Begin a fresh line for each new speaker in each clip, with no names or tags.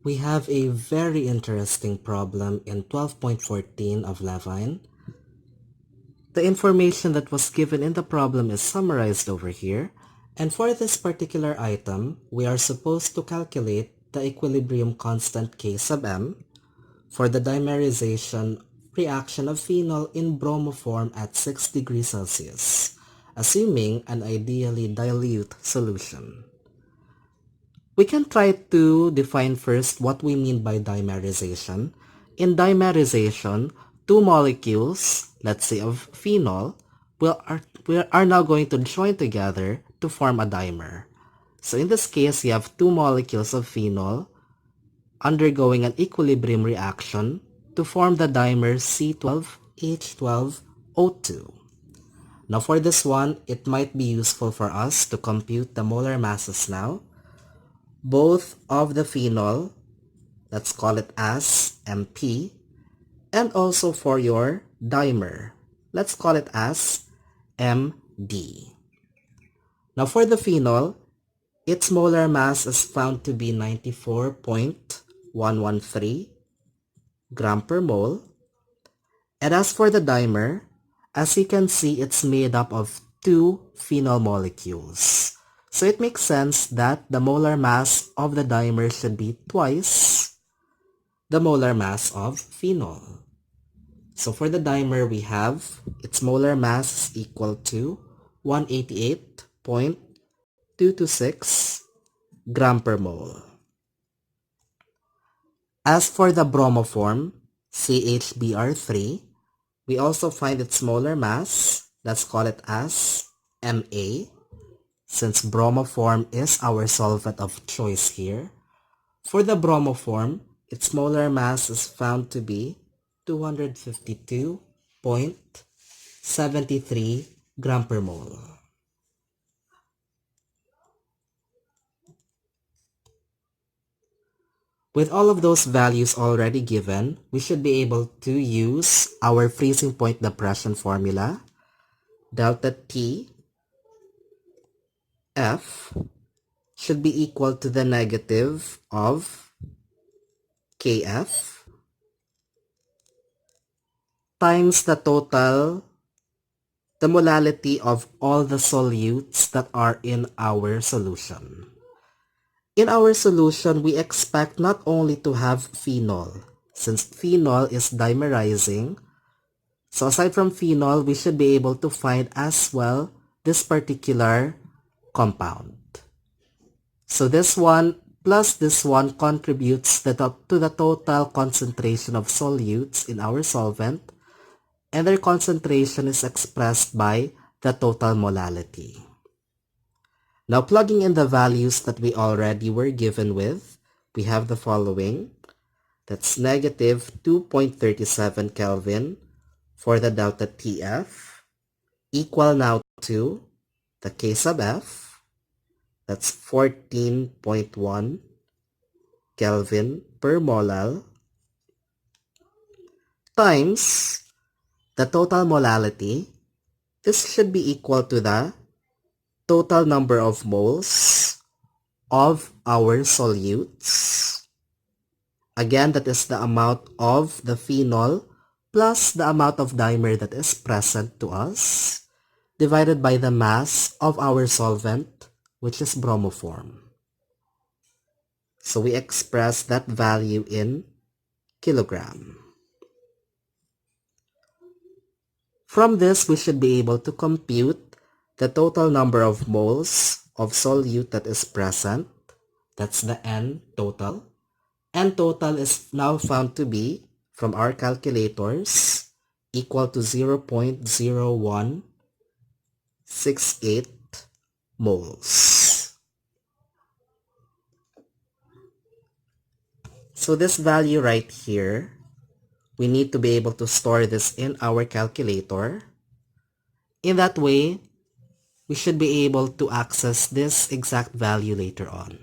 We have a very interesting problem in 12.14 of Levine. The information that was given in the problem is summarized over here, and for this particular item, we are supposed to calculate the equilibrium constant K sub m for the dimerization reaction of phenol in bromoform at 6 degrees Celsius, assuming an ideally dilute solution. We can try to define first what we mean by dimerization. In dimerization, two molecules, let's say of phenol, are now going to join together to form a dimer. So in this case, you have two molecules of phenol undergoing an equilibrium reaction to form the dimer C12H12O2. Now for this one, it might be useful for us to compute the molar masses now. Both of the phenol, let's call it as MP, and also for your dimer, let's call it as MD. Now for the phenol, its molar mass is found to be 94.113 gram per mole. And as for the dimer, as you can see, it's made up of two phenol molecules. So it makes sense that the molar mass of the dimer should be twice the molar mass of phenol. So for the dimer, we have its molar mass is equal to 188.226 gram per mole. As for the bromoform, CHBr3, we also find its molar mass, let's call it as Ma, since bromoform is our solvent of choice here. For the bromoform, its molar mass is found to be 252.73 gram per mole. With all of those values already given, we should be able to use our freezing point depression formula. Delta T F should be equal to the negative of Kf times the molality of all the solutes that are in our solution. In our solution, we expect not only to have phenol, since phenol is dimerizing. So aside from phenol, we should be able to find as well this particular compound. So this one plus this one contributes to the total concentration of solutes in our solvent, and their concentration is expressed by the total molality. Now plugging in the values that we already were given with, we have the following. That's negative 2.37 Kelvin for the delta TF, equal now to the K sub F, that's 14.1 Kelvin per molal, times the total molality. This should be equal to the total number of moles of our solutes. Again, that is the amount of the phenol plus the amount of dimer that is present to us, divided by the mass of our solvent, which is bromoform. So we express that value in kilogram. From this, we should be able to compute the total number of moles of solute that is present. That's the N total. N total is now found to be, from our calculators, equal to 0.0168 moles. So this value right here, we need to be able to store this in our calculator. In that way, we should be able to access this exact value later on.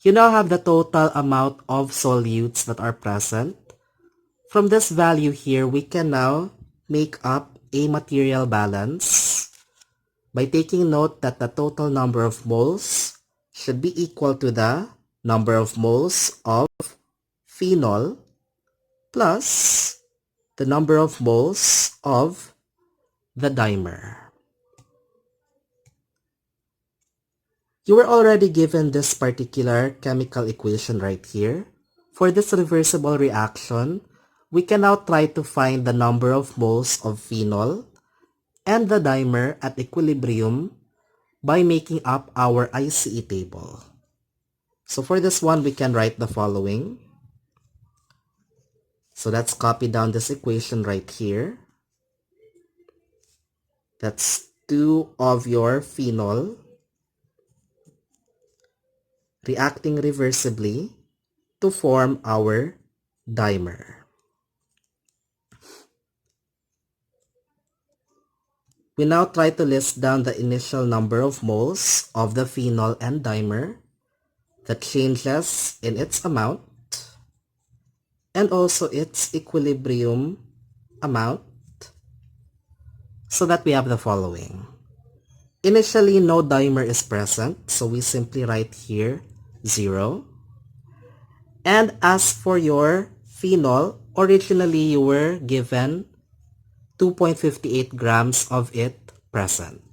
You now have the total amount of solutes that are present. From this value here, we can now make up a material balance. by taking note that the total number of moles should be equal to the number of moles of phenol plus the number of moles of the dimer. You were already given this particular chemical equation right here. For this reversible reaction, we can now try to find the number of moles of phenol and the dimer at equilibrium by making up our ICE table. So for this one, we can write the following. So let's copy down this equation right here. That's 2 of your phenol reacting reversibly to form our dimer. We now try to list down the initial number of moles of the phenol and dimer, the changes in its amount, and also its equilibrium amount, so that we have the following. Initially, no dimer is present, so we simply write here 0. And as for your phenol, originally you were given 2.58 grams of it present.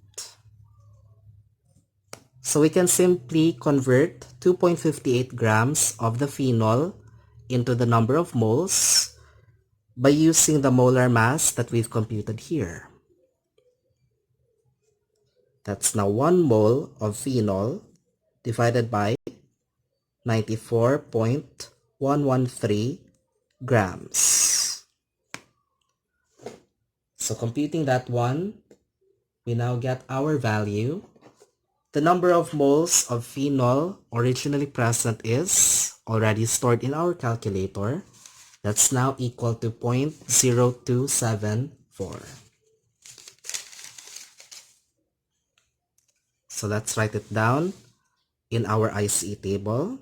So we can simply convert 2.58 grams of the phenol into the number of moles by using the molar mass that we've computed here. That's now 1 mole of phenol divided by 94.113 grams. So computing that one, we now get our value. The number of moles of phenol originally present is already stored in our calculator. That's now equal to 0.0274. So let's write it down in our ICE table.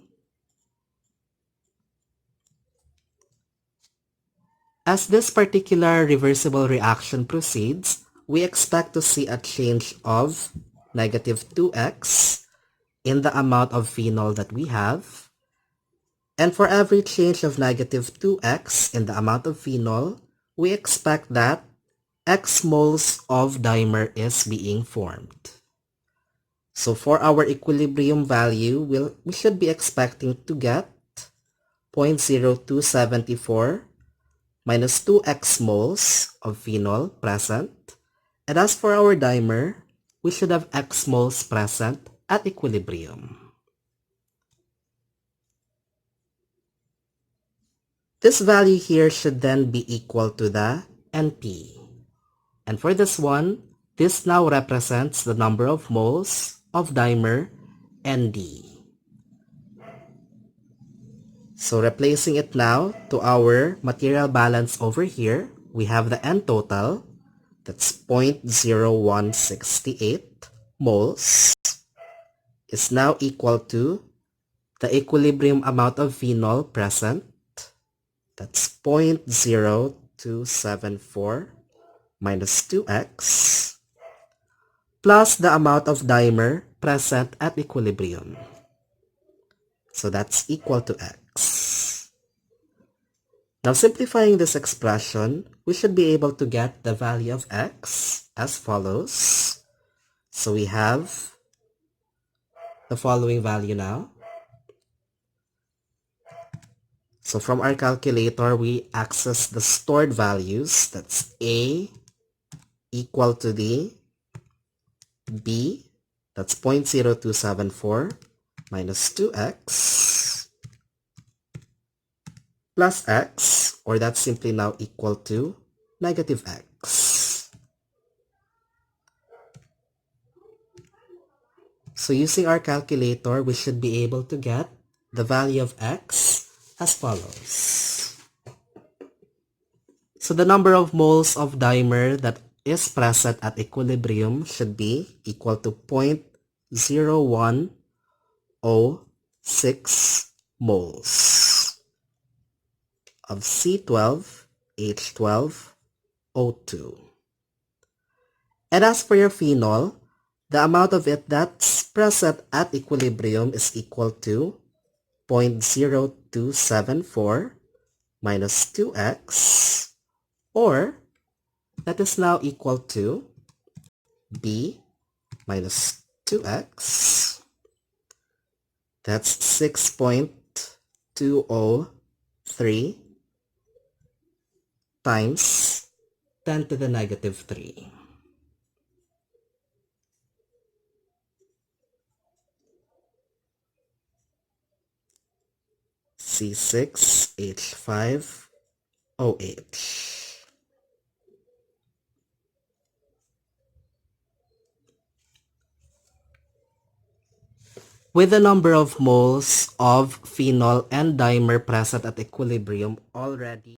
As this particular reversible reaction proceeds, we expect to see a change of negative 2x in the amount of phenol that we have. And for every change of negative 2x in the amount of phenol, we expect that x moles of dimer is being formed. So for our equilibrium value, we should be expecting to get 0.0274 minus 2x moles of phenol present. And as for our dimer, we should have x moles present at equilibrium. This value here should then be equal to the NP. And for this one, this now represents the number of moles of dimer ND. So replacing it now to our material balance over here, we have the N total, that's 0.0168 moles, is now equal to the equilibrium amount of phenol present, that's 0.0274 minus 2x, plus the amount of dimer present at equilibrium. So that's equal to x. Now simplifying this expression, we should be able to get the value of x as follows. So we have the following value now. So from our calculator, we access the stored values. That's A equal to the B, that's 0.0274 minus 2x plus x, or that's simply now equal to negative x. So using our calculator, we should be able to get the value of x as follows. So the number of moles of dimer that is present at equilibrium should be equal to 0.0106 moles of C12H12O2. And as for your phenol, The amount of it that's present at equilibrium is equal to 0.0274 minus 2x, or that is now equal to b minus 2x. That's 6.203 times 10 to the negative 3. C6H5OH. With the number of moles of phenol and dimer present at equilibrium already